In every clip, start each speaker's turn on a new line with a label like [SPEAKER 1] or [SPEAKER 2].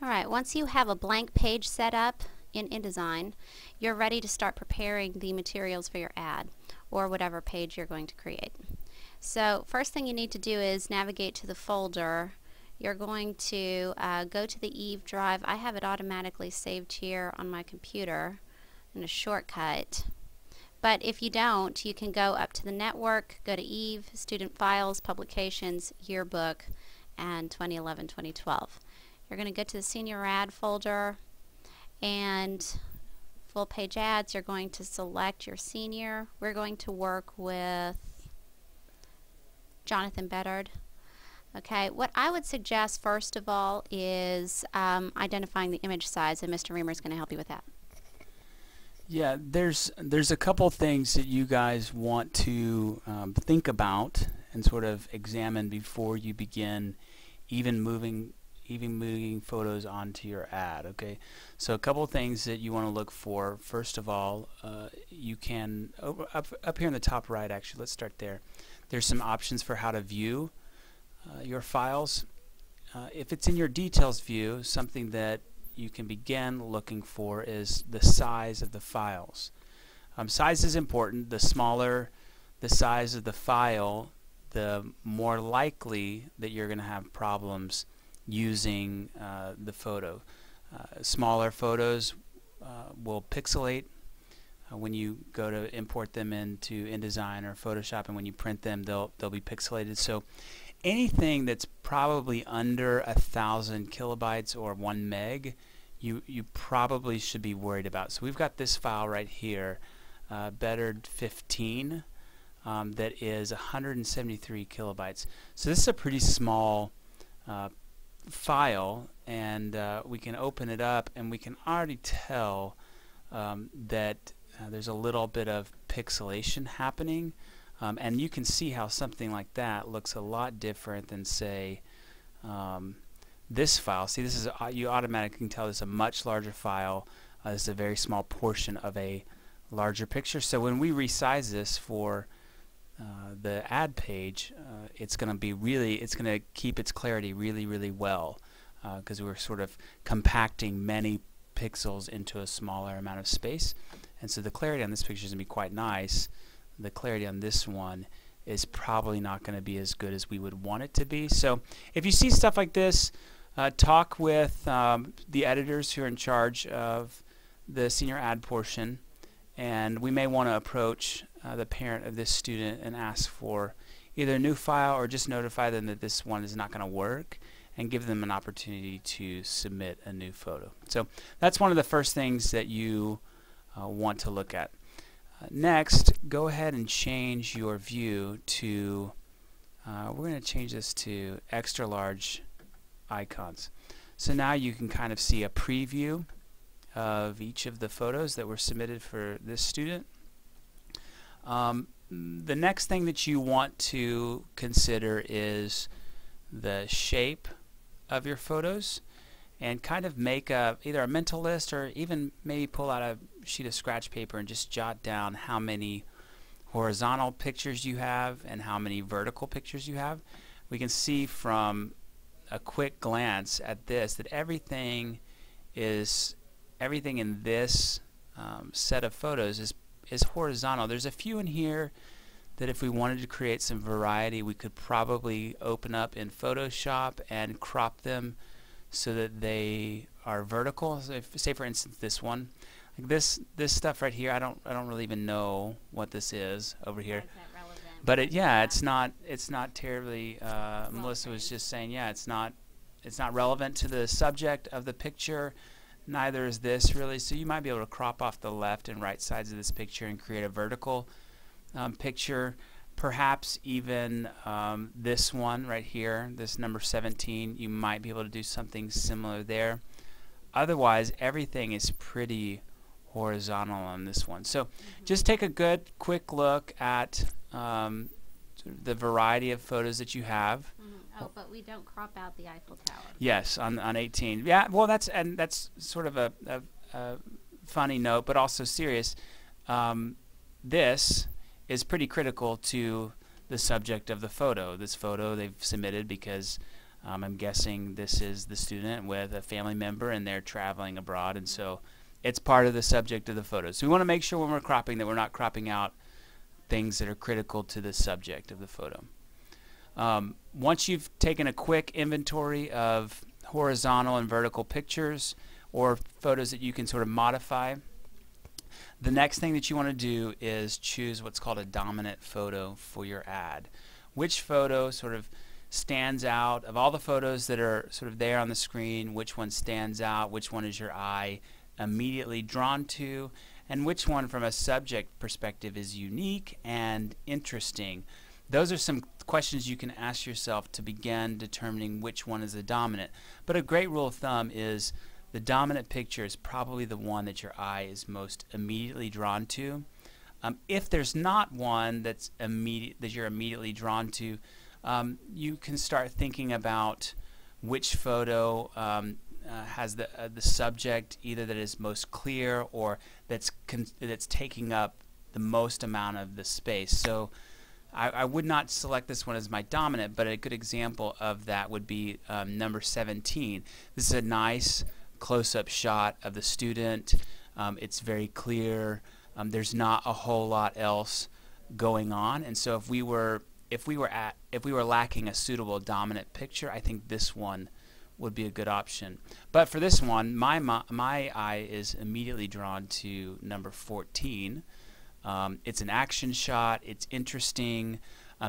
[SPEAKER 1] Alright, once you have a blank page set up in InDesign, you're ready to start preparing the materials for your ad or whatever page you're going to create. So first thing you need to do is navigate to the folder. You're going to go to the Eve drive. I have it automatically saved here on my computer in a shortcut. But if you don't, you can go up to the network, go to Eve, Student Files, Publications, Yearbook, and 2011-2012. You're going to go to the Senior Ad folder, and full page ads, you're going to select your senior. We're going to work with Jonathan Bedard. Okay, what I would suggest first of all is identifying the image size, and Mr. Reamer is going to help you with that.
[SPEAKER 2] Yeah, there's a couple things that you guys want to think about and sort of examine before you begin even moving photos onto your ad. Okay, so a couple things that you want to look for. First of all, you can up here in the top right, actually, let's start there. There's some options for how to view your files. If it's in your details view, something that you can begin looking for is the size of the files. Size is important. The smaller the size of the file, the more likely that you're going to have problems using the photo. Smaller photos will pixelate when you go to import them into InDesign or Photoshop, and when you print them they'll be pixelated. So anything that's probably under 1,000 kilobytes or 1 meg, you probably should be worried about. So we've got this file right here, Bedard 15, that is 173 kilobytes. So this is a pretty small file, and we can open it up and we can already tell that there's a little bit of pixelation happening, and you can see how something like that looks a lot different than, say, this file. See, this is you automatically can tell this is a much larger file. This is a very small portion of a larger picture. So when we resize this for the ad page, it's going to keep its clarity really well, because we're sort of compacting many pixels into a smaller amount of space, and so the clarity on this picture is going to be quite nice. The clarity on this one is probably not going to be as good as we would want it to be. So if you see stuff like this, talk with the editors who are in charge of the senior ad portion, and we may want to approach the parent of this student and ask for either a new file or just notify them that this one is not going to work, and give them an opportunity to submit a new photo. So that's one of the first things that you want to look at. Next, go ahead and change your view to, we're going to change this to extra large icons. So now you can kind of see a preview of each of the photos that were submitted for this student. The next thing that you want to consider is the shape of your photos, and kind of make either a mental list, or even maybe pull out a sheet of scratch paper and just jot down how many horizontal pictures you have and how many vertical pictures you have. We can see from a quick glance at this that everything in this set of photos is horizontal. There's a few in here that if we wanted to create some variety, we could probably open up in Photoshop and crop them so that they are vertical. So if, say for instance this one, like this stuff right here, I don't really even know what this is over here. But it's not terribly. Melissa was just saying, yeah, it's not relevant to the subject of the picture. Neither is this really. So you might be able to crop off the left and right sides of this picture and create a vertical picture. Perhaps even this one right here, this number 17, you might be able to do something similar there. Otherwise, everything is pretty horizontal on this one. So just take a good quick look at the variety of photos that you have.
[SPEAKER 1] Oh, but we don't crop out the Eiffel Tower.
[SPEAKER 2] Yes, on 18. Yeah, well, that's sort of a funny note, but also serious. This is pretty critical to the subject of the photo. This photo they've submitted because I'm guessing this is the student with a family member and they're traveling abroad, and so it's part of the subject of the photo. So we want to make sure when we're cropping that we're not cropping out things that are critical to the subject of the photo. Once you've taken a quick inventory of horizontal and vertical pictures or photos that you can sort of modify, the next thing that you want to do is choose what's called a dominant photo for your ad. Which photo sort of stands out of all the photos that are sort of there on the screen? Which one stands out? Which one is your eye immediately drawn to? And which one from a subject perspective is unique and interesting? Those are some questions you can ask yourself to begin determining which one is the dominant. But a great rule of thumb is the dominant picture is probably the one that your eye is most immediately drawn to. If there's not one that you're immediately drawn to, you can start thinking about which photo has the subject either that is most clear or that's taking up the most amount of the space. So I would not select this one as my dominant, but a good example of that would be number 17. This is a nice close-up shot of the student. It's very clear. There's not a whole lot else going on, and so if we were lacking a suitable dominant picture, I think this one would be a good option. But for this one, my eye is immediately drawn to number 14. It's an action shot. It's interesting.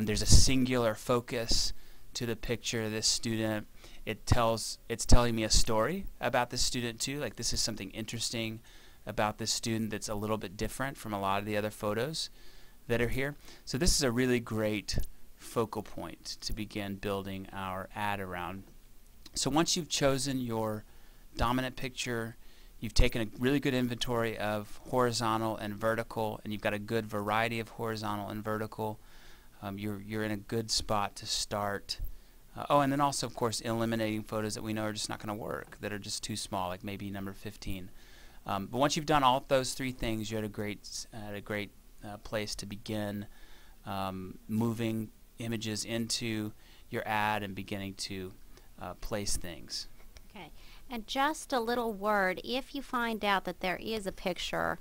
[SPEAKER 2] There's a singular focus to the picture of this student. It's telling me a story about this student too. Like, this is something interesting about this student that's a little bit different from a lot of the other photos that are here. So this is a really great focal point to begin building our ad around. So once you've chosen your dominant picture, you've taken a really good inventory of horizontal and vertical, and you've got a good variety of horizontal and vertical, you're in a good spot to start. And then also, of course, eliminating photos that we know are just not going to work, that are just too small, like maybe number 15. But once you've done all those three things, you're at a great place to begin moving images into your ad and beginning to place things.
[SPEAKER 1] Okay, and just a little word, if you find out that there is a picture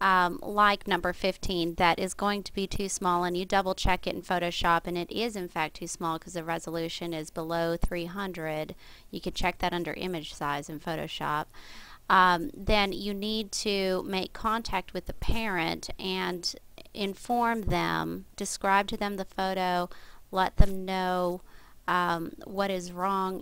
[SPEAKER 1] like number 15 that is going to be too small, and you double check it in Photoshop and it is in fact too small because the resolution is below 300, you can check that under image size in Photoshop. Then you need to make contact with the parent and inform them, describe to them the photo, let them know what is wrong,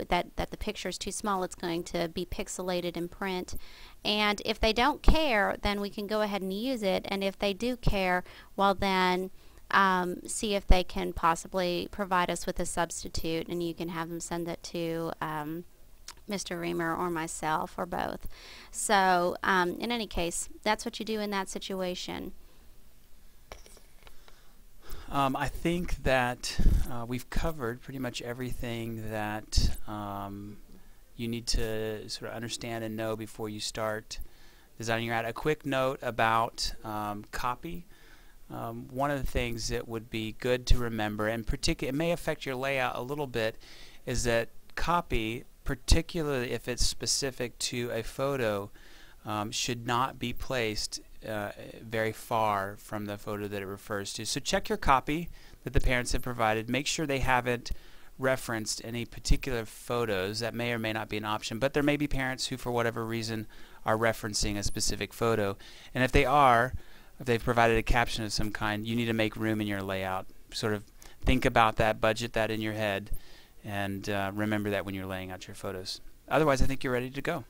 [SPEAKER 1] that the picture is too small, it's going to be pixelated in print. And if they don't care, then we can go ahead and use it, and if they do care, well then see if they can possibly provide us with a substitute, and you can have them send it to Mr. Reamer or myself or both. So in any case, that's what you do in that situation.
[SPEAKER 2] I think that we've covered pretty much everything that you need to sort of understand and know before you start designing your ad. A quick note about copy. One of the things that would be good to remember, and particularly it may affect your layout a little bit, is that copy, particularly if it's specific to a photo, should not be placed very far from the photo that it refers to. So check your copy that the parents have provided. Make sure they haven't referenced any particular photos. That may or may not be an option, but there may be parents who for whatever reason are referencing a specific photo, and if they've provided a caption of some kind, you need to make room in your layout. Sort of think about that, budget that in your head, and remember that when you're laying out your photos. Otherwise, I think you're ready to go.